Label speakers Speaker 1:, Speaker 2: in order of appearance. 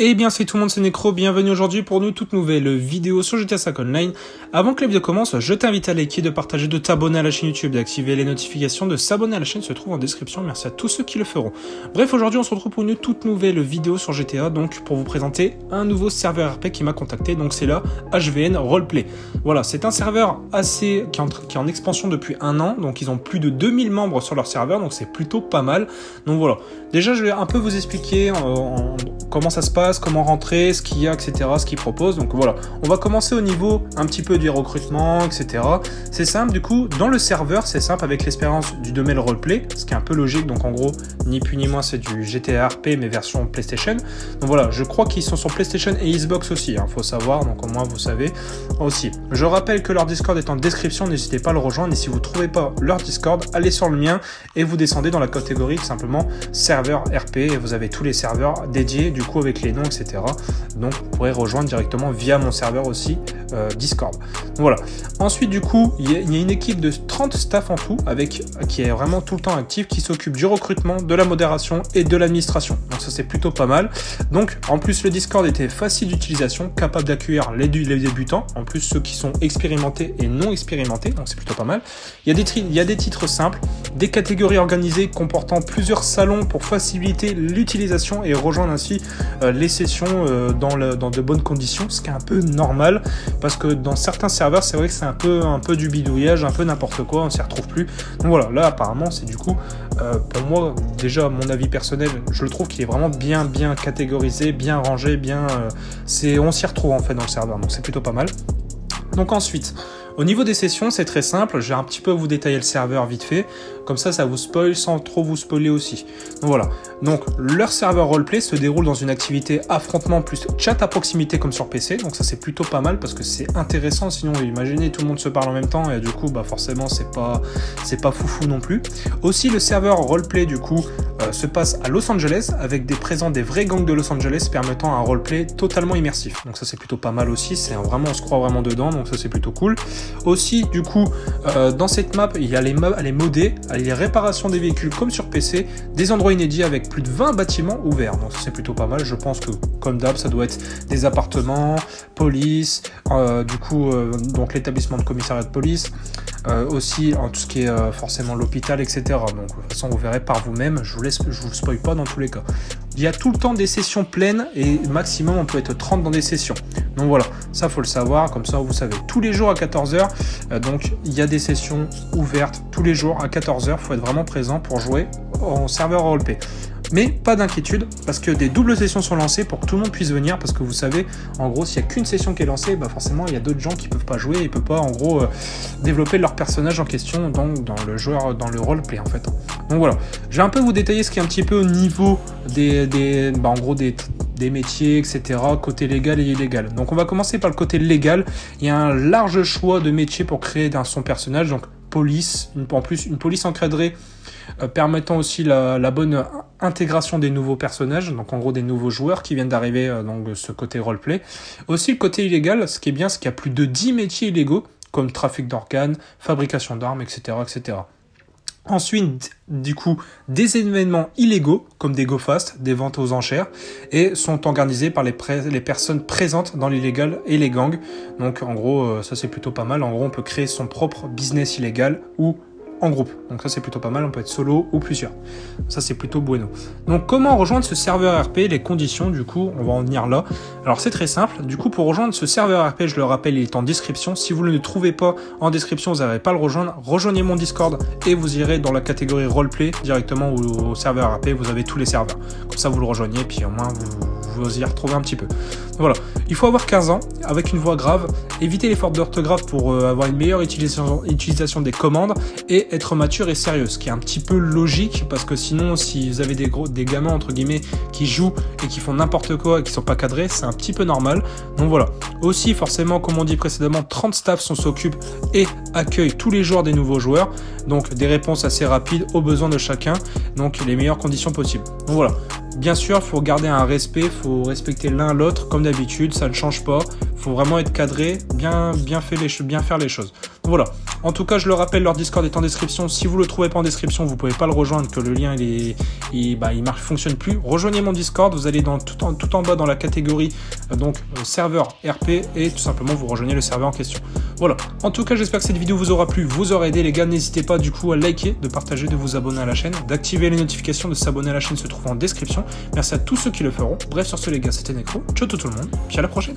Speaker 1: Eh bien c'est tout le monde, c'est Necro, bienvenue aujourd'hui pour une toute nouvelle vidéo sur GTA 5 Online. Avant que la vidéo commence, je t'invite à liker, de partager, de t'abonner à la chaîne YouTube, d'activer les notifications, de s'abonner à la chaîne se trouve en description, merci à tous ceux qui le feront. Bref, aujourd'hui on se retrouve pour une toute nouvelle vidéo sur GTA, donc pour vous présenter un nouveau serveur RP qui m'a contacté, donc c'est là HVN Roleplay. Voilà, c'est un serveur qui est en expansion depuis un an, donc ils ont plus de 2000 membres sur leur serveur, donc c'est plutôt pas mal. Donc voilà, déjà je vais un peu vous expliquer comment ça se passe, comment rentrer, ce qu'il y a, etc., ce qu'ils proposent. Donc voilà, on va commencer au niveau un petit peu du recrutement, etc. C'est simple, du coup, dans le serveur, c'est simple avec l'expérience du domaine roleplay, ce qui est un peu logique. Donc en gros, ni plus ni moins, c'est du GTA RP, mais version PlayStation. Donc voilà, je crois qu'ils sont sur PlayStation et Xbox aussi, faut savoir, donc au moins vous savez aussi. Je rappelle que leur Discord est en description, n'hésitez pas à le rejoindre, et si vous ne trouvez pas leur Discord, allez sur le mien et vous descendez dans la catégorie simplement serveur RP, et vous avez tous les serveurs dédiés, du coup avec les noms, etc. Donc vous pourrez rejoindre directement via mon serveur aussi Discord. Donc, voilà. Ensuite du coup il y a une équipe de 30 staff en tout qui est vraiment tout le temps active, qui s'occupe du recrutement, de la modération et de l'administration. Donc ça c'est plutôt pas mal. Donc en plus le Discord était facile d'utilisation, capable d'accueillir les débutants, en plus ceux qui sont expérimentés et non expérimentés, donc c'est plutôt pas mal. Il y a des titres simples, des catégories organisées comportant plusieurs salons pour faciliter l'utilisation et rejoindre ainsi les sessions dans de bonnes conditions, ce qui est un peu normal parce que dans certains serveurs c'est vrai que c'est un peu du bidouillage, un peu n'importe quoi, on s'y retrouve plus. Donc voilà, là apparemment c'est du coup pour moi, déjà mon avis personnel, je le trouve qu'il est vraiment bien catégorisé, bien rangé, on s'y retrouve en fait dans le serveur, donc c'est plutôt pas mal. Donc ensuite, au niveau des sessions, c'est très simple, je vais un petit peu vous détailler le serveur vite fait, comme ça vous spoil sans trop vous spoiler aussi. Donc voilà, donc leur serveur roleplay se déroule dans une activité affrontement plus chat à proximité comme sur PC, donc ça c'est plutôt pas mal parce que c'est intéressant, sinon imaginez tout le monde se parle en même temps et du coup forcément c'est pas foufou non plus. Aussi le serveur roleplay du coup se passe à Los Angeles avec des vrais gangs de Los Angeles permettant un roleplay totalement immersif. Donc ça c'est plutôt pas mal aussi, on se croit vraiment dedans, donc ça c'est plutôt cool. Aussi du coup dans cette map il y a les modés, les réparations des véhicules comme sur PC, des endroits inédits avec plus de 20 bâtiments ouverts, donc ça c'est plutôt pas mal. Je pense que comme d'hab ça doit être des appartements, police, donc l'établissement de commissariat de police, aussi en tout ce qui est forcément l'hôpital, etc. Donc de toute façon vous verrez par vous-même, je vous spoil pas dans tous les cas. Il y a tout le temps des sessions pleines et maximum on peut être 30 dans des sessions. Donc voilà, ça faut le savoir, comme ça vous savez. Tous les jours à 14h, donc il y a des sessions ouvertes tous les jours à 14h, il faut être vraiment présent pour jouer en serveur roleplay. Mais pas d'inquiétude, parce que des doubles sessions sont lancées pour que tout le monde puisse venir, parce que vous savez, en gros, s'il n'y a qu'une session qui est lancée, forcément, il y a d'autres gens qui ne peuvent pas jouer, ils ne peuvent pas, en gros, développer leur personnage en question dans le roleplay, en fait. Donc voilà, je vais un peu vous détailler ce qui est un petit peu au niveau des métiers, etc., côté légal et illégal. Donc on va commencer par le côté légal. Il y a un large choix de métiers pour créer son personnage, donc police, en plus une police encadrée, permettant aussi la bonne intégration des nouveaux personnages, donc en gros des nouveaux joueurs qui viennent d'arriver, donc ce côté roleplay. Aussi le côté illégal, ce qui est bien, c'est qu'il y a plus de 10 métiers illégaux, comme trafic d'organes, fabrication d'armes, etc., etc. Ensuite, du coup, des événements illégaux, comme des go-fast, des ventes aux enchères, et sont organisés par les personnes présentes dans l'illégal et les gangs. Donc en gros, ça c'est plutôt pas mal. En gros, on peut créer son propre business illégal ou en groupe. Donc ça c'est plutôt pas mal, on peut être solo ou plusieurs. Ça c'est plutôt bueno. Donc comment rejoindre ce serveur RP, les conditions, du coup on va en venir là. Alors c'est très simple, du coup pour rejoindre ce serveur RP, je le rappelle, il est en description. Si vous ne le trouvez pas en description, vous n'arrivez pas à le rejoindre, rejoignez mon Discord et vous irez dans la catégorie roleplay directement au serveur RP, vous avez tous les serveurs. Comme ça vous le rejoignez, puis au moins vous y retrouvez un petit peu. Voilà, il faut avoir 15 ans, avec une voix grave, éviter les fautes d'orthographe pour avoir une meilleure utilisation des commandes, et être mature et sérieux, ce qui est un petit peu logique, parce que sinon si vous avez des gamins entre guillemets qui jouent et qui font n'importe quoi et qui sont pas cadrés, c'est un petit peu normal. Donc voilà, aussi forcément comme on dit précédemment, 30 staffs s'occupent et accueillent tous les jours des nouveaux joueurs, donc des réponses assez rapides aux besoins de chacun, donc les meilleures conditions possibles. Donc voilà, bien sûr il faut garder un respect, il faut respecter l'un l'autre comme d'habitude, ça ne change pas, il faut vraiment être cadré, bien faire les choses. Donc voilà, En tout cas, je le rappelle, leur Discord est en description. Si vous le trouvez pas en description, vous pouvez pas le rejoindre, que le lien il fonctionne plus. Rejoignez mon Discord, vous allez tout en bas dans la catégorie serveur RP et tout simplement vous rejoignez le serveur en question. Voilà. En tout cas, j'espère que cette vidéo vous aura plu, vous aura aidé les gars. N'hésitez pas du coup à liker, de partager, de vous abonner à la chaîne, d'activer les notifications, de s'abonner à la chaîne se trouve en description. Merci à tous ceux qui le feront. Bref, sur ce les gars, c'était Necro. Ciao tout le monde, puis à la prochaine.